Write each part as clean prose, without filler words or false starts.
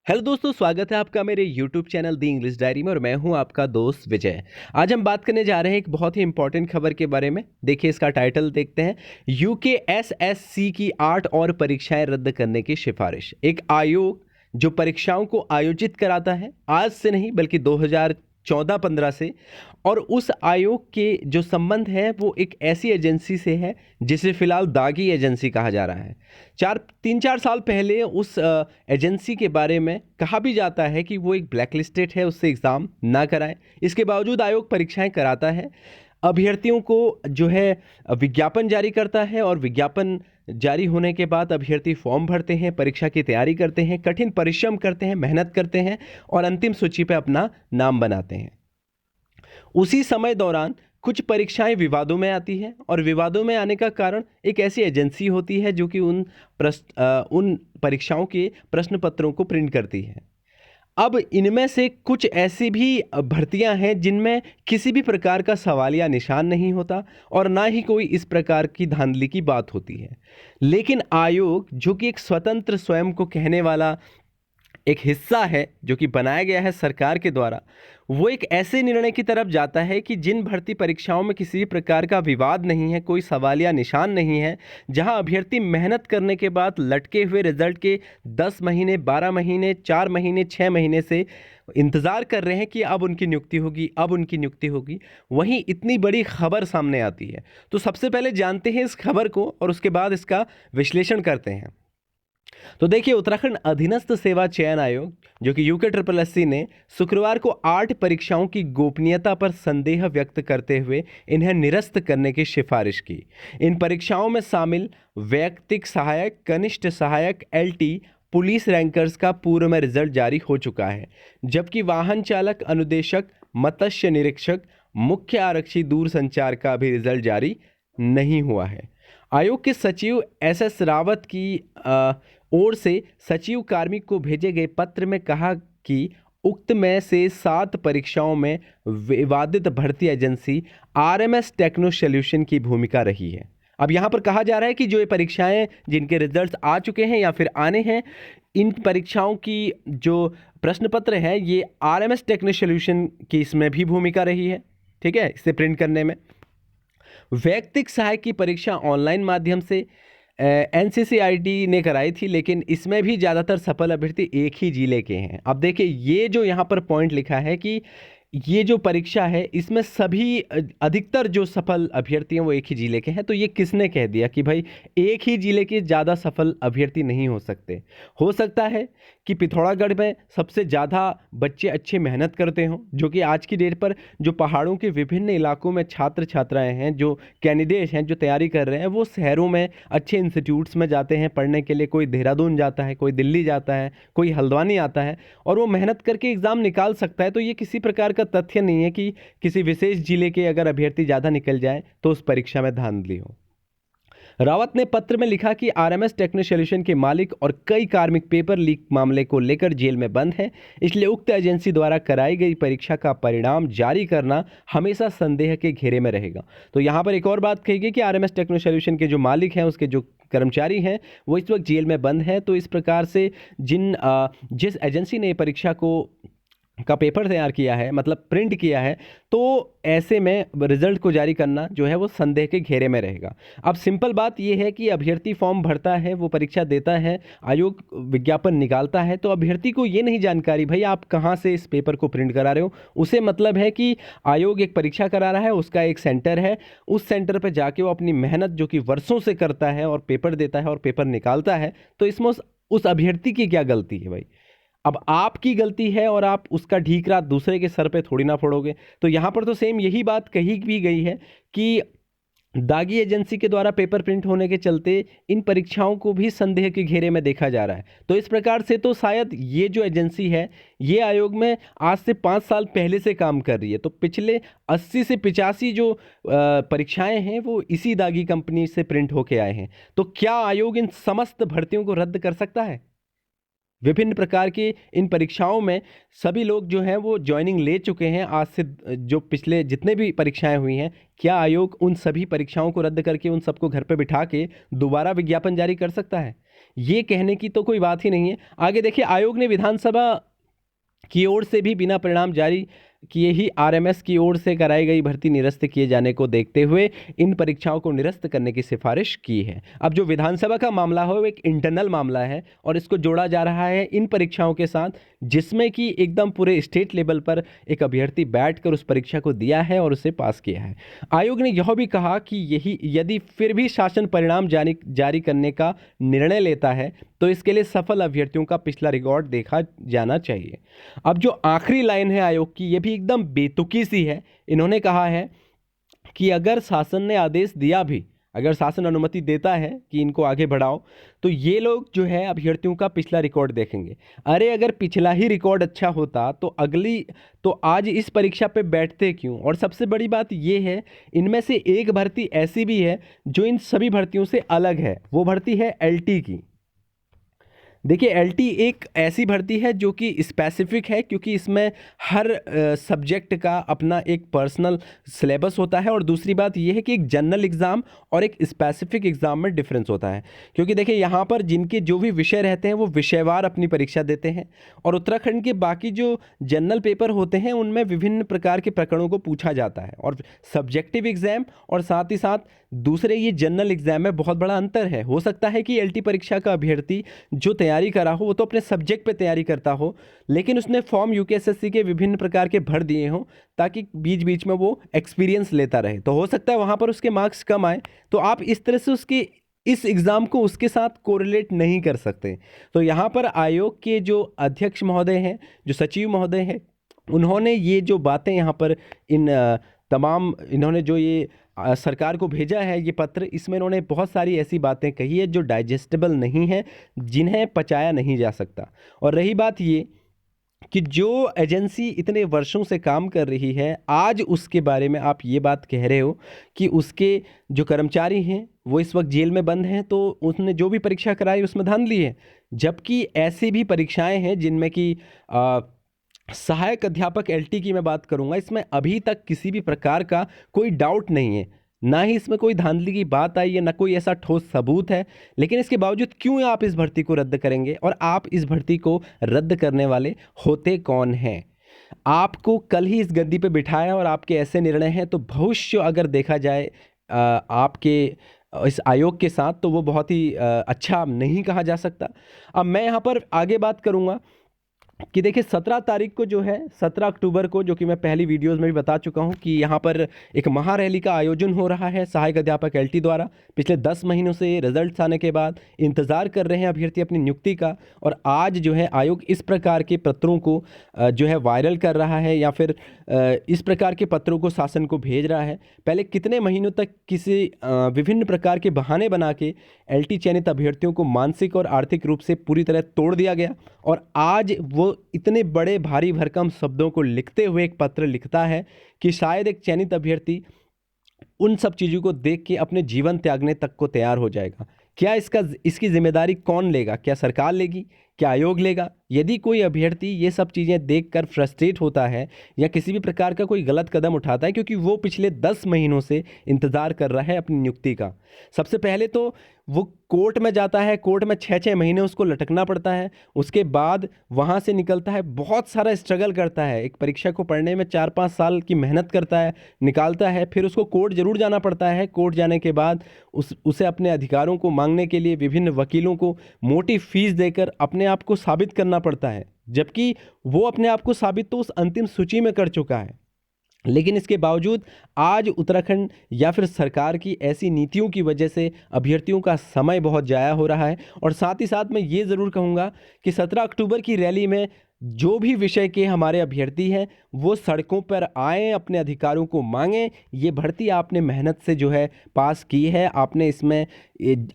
Hello दोस्तों, स्वागत है आपका मेरे यूट्यूब चैनल दी इंग्लिश डायरी में और मैं हूं आपका दोस्त विजय। आज हम बात करने जा रहे हैं एक बहुत ही इंपॉर्टेंट खबर के बारे में। देखिए, इसका टाइटल देखते हैं। यूकेएसएससी की 8 और परीक्षाएं रद्द करने की सिफारिश। एक आयोग जो परीक्षाओं को आयोजित कराता है, आज से नहीं बल्कि 2014-15 से, और उस आयोग के जो संबंध है वो एक ऐसी एजेंसी से है जिसे फिलहाल दागी एजेंसी कहा जा रहा है। 3-4 साल पहले उस एजेंसी के बारे में कहा भी जाता है कि वो एक ब्लैकलिस्टेड है, उससे एग्ज़ाम ना कराएं। इसके बावजूद आयोग परीक्षाएं कराता है, अभ्यर्थियों को जो है विज्ञापन जारी करता है, और विज्ञापन जारी होने के बाद अभ्यर्थी फॉर्म भरते हैं, परीक्षा की तैयारी करते हैं, कठिन परिश्रम करते हैं, मेहनत करते हैं और अंतिम सूची पर अपना नाम बनाते हैं। उसी समय दौरान कुछ परीक्षाएं विवादों में आती हैं, और विवादों में आने का कारण एक ऐसी एजेंसी होती है जो कि उन परीक्षाओं के प्रश्न पत्रों को प्रिंट करती है। अब इनमें से कुछ ऐसी भी भर्तियां हैं जिनमें किसी भी प्रकार का सवालिया निशान नहीं होता और ना ही कोई इस प्रकार की धांधली की बात होती है। लेकिन आयोग, जो कि एक स्वतंत्र स्वयं को कहने वाला एक हिस्सा है, जो कि बनाया गया है सरकार के द्वारा, वो एक ऐसे निर्णय की तरफ जाता है कि जिन भर्ती परीक्षाओं में किसी भी प्रकार का विवाद नहीं है, कोई सवालिया निशान नहीं है, जहां अभ्यर्थी मेहनत करने के बाद लटके हुए रिजल्ट के 10 महीने, 12 महीने, 4 महीने, 6 महीने से इंतज़ार कर रहे हैं कि अब उनकी नियुक्ति होगी, अब उनकी नियुक्ति होगी, वहीं इतनी बड़ी खबर सामने आती है। तो सबसे पहले जानते हैं इस खबर को और उसके बाद इसका विश्लेषण करते हैं। तो देखिए, उत्तराखंड अधीनस्थ सेवा चयन आयोग, जो कि यूके ने शुक्रवार को 8 परीक्षाओं की गोपनीयता पर संदेह व्यक्त करते हुए इन्हें निरस्त करने की सिफारिश की। इन परीक्षाओं में शामिल वैयक्तिक सहायक, कनिष्ठ सहायक, एलटी, पुलिस रैंकर्स का पूर्व में रिजल्ट जारी हो चुका है, जबकि वाहन चालक, अनुदेशक, मत्स्य निरीक्षक, मुख्य आरक्षी, दूरसंचार का भी रिजल्ट जारी नहीं हुआ है। आयोग के सचिव एस रावत की ओर से सचिव कार्मिक को भेजे गए पत्र में कहा कि उक्त में से 7 परीक्षाओं में विवादित भर्ती एजेंसी आरएमएस टेक्नो सॉल्यूशन की भूमिका रही है। अब यहाँ पर कहा जा रहा है कि जो ये परीक्षाएं जिनके रिजल्ट्स आ चुके हैं या फिर आने हैं, इन परीक्षाओं की जो प्रश्न पत्र है ये आरएमएस टेक्नो सॉल्यूशन की इसमें भी भूमिका रही है। ठीक है, इसे प्रिंट करने में। वैयक्तिक सहायक की परीक्षा ऑनलाइन माध्यम से एनसीसीआरटी ने कराई थी, लेकिन इसमें भी ज़्यादातर सफल अभ्यर्थी एक ही जिले के हैं। अब देखिए, ये जो यहाँ पर पॉइंट लिखा है कि ये जो परीक्षा है इसमें सभी अधिकतर जो सफल अभ्यर्थी हैं वो एक ही जिले के हैं। तो ये किसने कह दिया कि भाई एक ही जिले के ज़्यादा सफल अभ्यर्थी नहीं हो सकते? हो सकता है कि पिथौरागढ़ में सबसे ज़्यादा बच्चे अच्छे मेहनत करते हों, जो कि आज की डेट पर जो पहाड़ों के विभिन्न इलाकों में छात्र छात्राएं हैं, जो कैंडिडेट हैं, जो तैयारी कर रहे हैं, वो शहरों में अच्छे इंस्टीट्यूट्स में जाते हैं पढ़ने के लिए। कोई देहरादून जाता है, कोई दिल्ली जाता है, कोई हल्द्वानी आता है, और वो मेहनत करके एग्ज़ाम निकाल सकता है। तो ये किसी प्रकार का तथ्य नहीं है कि किसी विशेष जिले के अगर अभ्यर्थी ज़्यादा निकल जाए तो उस परीक्षा में धांधली हो। रावत ने पत्र में लिखा कि आरएमएस टेक्नो सॉल्यूशन के मालिक और कई कार्मिक पेपर लीक मामले को लेकर जेल में बंद हैं, इसलिए उक्त एजेंसी द्वारा कराई गई परीक्षा का परिणाम जारी करना हमेशा संदेह के घेरे में रहेगा। तो यहाँ पर एक और बात कही गई कि आरएमएस टेक्नो सॉल्यूशन के जो मालिक हैं, उसके जो कर्मचारी हैं, वो इस वक्त जेल में बंद हैं। तो इस प्रकार से जिस एजेंसी ने परीक्षा का पेपर तैयार किया है, मतलब प्रिंट किया है, तो ऐसे में रिजल्ट को जारी करना जो है वो संदेह के घेरे में रहेगा। अब सिंपल बात ये है कि अभ्यर्थी फॉर्म भरता है, वो परीक्षा देता है, आयोग विज्ञापन निकालता है, तो अभ्यर्थी को ये नहीं जानकारी भाई आप कहाँ से इस पेपर को प्रिंट करा रहे हो। उसे मतलब है कि आयोग एक परीक्षा करा रहा है, उसका एक सेंटर है, उस सेंटर पर जाके वो अपनी मेहनत जो कि वर्षों से करता है और पेपर देता है और पेपर निकालता है। तो इसमें उस अभ्यर्थी की क्या गलती है भाई? अब आपकी गलती है और आप उसका ढीकरा दूसरे के सर पे थोड़ी ना फोड़ोगे। तो यहाँ पर तो सेम यही बात कही भी गई है कि दागी एजेंसी के द्वारा पेपर प्रिंट होने के चलते इन परीक्षाओं को भी संदेह के घेरे में देखा जा रहा है। तो इस प्रकार से तो शायद ये जो एजेंसी है ये आयोग में आज से 5 साल पहले से काम कर रही है। तो पिछले 80 से 85 जो परीक्षाएं हैं वो इसी दागी कंपनी से प्रिंट होके आए हैं। तो क्या आयोग इन समस्त भर्तियों को रद्द कर सकता है? विभिन्न प्रकार की इन परीक्षाओं में सभी लोग जो हैं वो ज्वाइनिंग ले चुके हैं। आज से जो पिछले जितने भी परीक्षाएं हुई हैं, क्या आयोग उन सभी परीक्षाओं को रद्द करके उन सबको घर पे बिठा के दोबारा विज्ञापन जारी कर सकता है? ये कहने की तो कोई बात ही नहीं है। आगे देखिए, आयोग ने विधानसभा की ओर से भी बिना परिणाम जारी किए ही आरएमएस की ओर से कराई गई भर्ती निरस्त किए जाने को देखते हुए इन परीक्षाओं को निरस्त करने की सिफारिश की है। अब जो विधानसभा का मामला है वो एक इंटरनल मामला है और इसको जोड़ा जा रहा है इन परीक्षाओं के साथ, जिसमें कि एकदम पूरे स्टेट लेवल पर एक अभ्यर्थी बैठकर उस परीक्षा को दिया है और उसे पास किया है। आयोग ने यह भी कहा कि यही यदि फिर भी शासन परिणाम जारी करने का निर्णय लेता है तो इसके लिए सफल अभ्यर्थियों का पिछला रिकॉर्ड देखा जाना चाहिए। अब जो आखिरी लाइन है आयोग की, ये भी एकदम बेतुकी सी है। इन्होंने कहा है कि अगर शासन ने आदेश दिया भी, अगर शासन अनुमति देता है कि इनको आगे बढ़ाओ, तो ये लोग जो है अभ्यर्थियों का पिछला रिकॉर्ड देखेंगे। अरे अगर पिछला ही रिकॉर्ड अच्छा होता तो आज इस परीक्षा पे बैठते क्यों? और सबसे बड़ी बात ये है, इनमें से एक भर्ती ऐसी भी है जो इन सभी भर्तियों से अलग है। वो भर्ती है एलटी की। देखिए, एलटी एक ऐसी भर्ती है जो कि स्पेसिफिक है, क्योंकि इसमें हर सब्जेक्ट का अपना एक पर्सनल सिलेबस होता है। और दूसरी बात यह है कि एक जनरल एग्ज़ाम और एक स्पेसिफिक एग्ज़ाम में डिफरेंस होता है। क्योंकि देखिए, यहाँ पर जिनके जो भी विषय रहते हैं वो विषयवार अपनी परीक्षा देते हैं, और उत्तराखंड के बाकी जो जनरल पेपर होते हैं उनमें विभिन्न प्रकार के प्रकरणों को पूछा जाता है। और सब्जेक्टिव एग्ज़ाम और साथ ही साथ दूसरे ये जनरल एग्ज़ाम में बहुत बड़ा अंतर है। हो सकता है कि एलटी परीक्षा का अभ्यर्थी जो तैयारी करा हो वो तो अपने सब्जेक्ट पे तैयारी करता हो, लेकिन उसने फॉर्म यूकेएसएससी के विभिन्न प्रकार के भर दिए हों ताकि बीच बीच में वो एक्सपीरियंस लेता रहे। तो हो सकता है वहाँ पर उसके मार्क्स कम आए, तो आप इस तरह से उसके इस एग्ज़ाम को उसके साथ कोरिलेट नहीं कर सकते। तो यहाँ पर आयोग के जो अध्यक्ष महोदय हैं, जो सचिव महोदय हैं, उन्होंने ये जो बातें यहाँ पर इन्होंने जो ये सरकार को भेजा है ये पत्र, इसमें इन्होंने बहुत सारी ऐसी बातें कही है जो डाइजेस्टेबल नहीं है, जिन्हें पचाया नहीं जा सकता। और रही बात ये कि जो एजेंसी इतने वर्षों से काम कर रही है, आज उसके बारे में आप ये बात कह रहे हो कि उसके जो कर्मचारी हैं वो इस वक्त जेल में बंद हैं, तो उसने जो भी परीक्षा कराई उसमें धांधली है। जबकि ऐसी भी परीक्षाएं हैं जिनमें कि सहायक अध्यापक एलटी की मैं बात करूंगा, इसमें अभी तक किसी भी प्रकार का कोई डाउट नहीं है, ना ही इसमें कोई धांधली की बात आई है, ना कोई ऐसा ठोस सबूत है। लेकिन इसके बावजूद क्यों आप इस भर्ती को रद्द करेंगे? और आप इस भर्ती को रद्द करने वाले होते कौन हैं? आपको कल ही इस गद्दी पे बिठाया और आपके ऐसे निर्णय हैं, तो भविष्य अगर देखा जाए आपके इस आयोग के साथ, तो वो बहुत ही अच्छा नहीं कहा जा सकता। अब मैं यहाँ पर आगे बात करूँगा कि देखिए 17 तारीख को जो है, 17 अक्टूबर को, जो कि मैं पहली वीडियोस में भी बता चुका हूं कि यहाँ पर एक महारैली का आयोजन हो रहा है सहायक अध्यापक एलटी द्वारा। पिछले 10 महीनों से रिजल्ट्स आने के बाद इंतज़ार कर रहे हैं अभ्यर्थी अपनी नियुक्ति का, और आज जो है आयोग इस प्रकार के पत्रों को जो है वायरल कर रहा है, या फिर इस प्रकार के पत्रों को शासन को भेज रहा है। पहले कितने महीनों तक किसी विभिन्न प्रकार के बहाने बना के एलटी चयनित अभ्यर्थियों को मानसिक और आर्थिक रूप से पूरी तरह तोड़ दिया गया, और आज वो इतने बड़े भारी भरकम शब्दों को लिखते हुए एक पत्र लिखता है कि शायद एक चयनित अभ्यर्थी उन सब चीज़ों को देख के अपने जीवन त्यागने तक को तैयार हो जाएगा। क्या इसकी जिम्मेदारी कौन लेगा? क्या सरकार लेगी? क्या आयोग लेगा? यदि कोई अभ्यर्थी ये सब चीज़ें देखकर फ्रस्ट्रेट होता है या किसी भी प्रकार का कोई गलत कदम उठाता है, क्योंकि वो पिछले 10 महीनों से इंतज़ार कर रहा है अपनी नियुक्ति का। सबसे पहले तो वो कोर्ट में जाता है, कोर्ट में 6-6 महीने उसको लटकना पड़ता है, उसके बाद वहाँ से निकलता है, बहुत सारा स्ट्रगल करता है, एक परीक्षा को पढ़ने में 4-5 साल की मेहनत करता है, निकालता है, फिर उसको कोर्ट ज़रूर जाना पड़ता है। कोर्ट जाने के बाद उसे अपने अधिकारों को मांगने के लिए विभिन्न वकीलों को मोटी फीस देकर अपने आप को साबित करना पड़ता है, जबकि वो अपने आप को साबित तो उस अंतिम सूची में कर चुका है। लेकिन इसके बावजूद आज उत्तराखंड या फिर सरकार की ऐसी नीतियों की वजह से अभ्यर्थियों का समय बहुत ज़ाया हो रहा है। और साथ ही साथ मैं ये ज़रूर कहूँगा कि 17 अक्टूबर की रैली में जो भी विषय के हमारे अभ्यर्थी हैं वो सड़कों पर आएँ, अपने अधिकारों को मांगें। ये भर्ती आपने मेहनत से जो है पास की है, आपने इसमें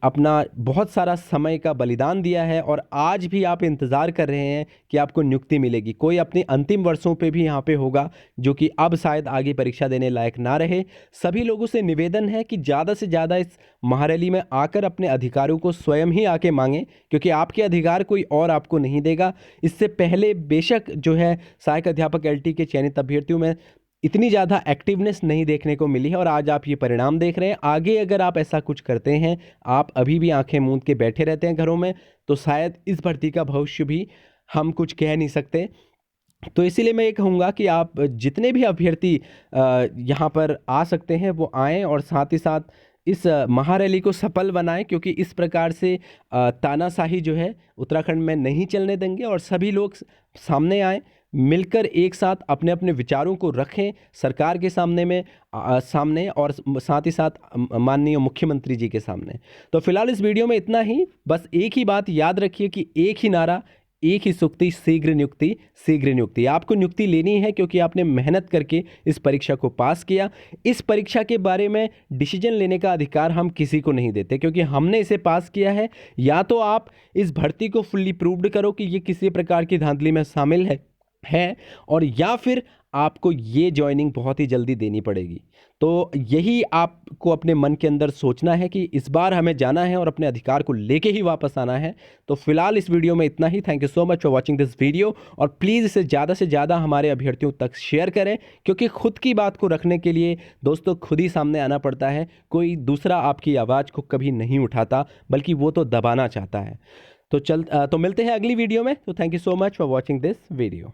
अपना बहुत सारा समय का बलिदान दिया है, और आज भी आप इंतज़ार कर रहे हैं कि आपको नियुक्ति मिलेगी। कोई अपने अंतिम वर्षों पे भी यहाँ पे होगा जो कि अब शायद आगे परीक्षा देने लायक ना रहे। सभी लोगों से निवेदन है कि ज़्यादा से ज़्यादा इस महारैली में आकर अपने अधिकारों को स्वयं ही आके मांगें, क्योंकि आपके अधिकार कोई और आपको नहीं देगा। इससे पहले बेशक जो है सहायक अध्यापक एलटी के चयनित अभ्यर्थियों में इतनी ज़्यादा एक्टिवनेस नहीं देखने को मिली है और आज आप ये परिणाम देख रहे हैं। आगे अगर आप ऐसा कुछ करते हैं, आप अभी भी आंखें मूंद के बैठे रहते हैं घरों में, तो शायद इस भर्ती का भविष्य भी हम कुछ कह नहीं सकते। तो इसीलिए मैं ये कहूँगा कि आप जितने भी अभ्यर्थी यहाँ पर आ सकते हैं वो आएँ और साथ ही साथ इस महारैली को सफल बनाएं, क्योंकि इस प्रकार से तानाशाही जो है उत्तराखंड में नहीं चलने देंगे और सभी लोग सामने आएं, मिलकर एक साथ अपने अपने विचारों को रखें सरकार के सामने और साथ ही साथ माननीय मुख्यमंत्री जी के सामने। तो फिलहाल इस वीडियो में इतना ही। बस एक ही बात याद रखिए कि एक ही नारा, एक ही सूक्ति, शीघ्र नियुक्ति, शीघ्र नियुक्ति। आपको नियुक्ति लेनी है क्योंकि आपने मेहनत करके इस परीक्षा को पास किया। इस परीक्षा के बारे में डिसीजन लेने का अधिकार हम किसी को नहीं देते, क्योंकि हमने इसे पास किया है। या तो आप इस भर्ती को फुल्ली प्रूव्ड करो कि ये किसी प्रकार की धांधली में शामिल है और या फिर आपको ये ज्वाइनिंग बहुत ही जल्दी देनी पड़ेगी। तो यही आपको अपने मन के अंदर सोचना है कि इस बार हमें जाना है और अपने अधिकार को लेके ही वापस आना है। तो फिलहाल इस वीडियो में इतना ही। Thank you so much for watching this video और प्लीज़ इसे ज़्यादा से ज़्यादा हमारे अभ्यर्थियों तक शेयर करें, क्योंकि खुद की बात को रखने के लिए दोस्तों खुद ही सामने आना पड़ता है। कोई दूसरा आपकी आवाज़ को कभी नहीं उठाता, बल्कि वो तो दबाना चाहता है। तो मिलते हैं अगली वीडियो में। तो thank you so much for watching this video.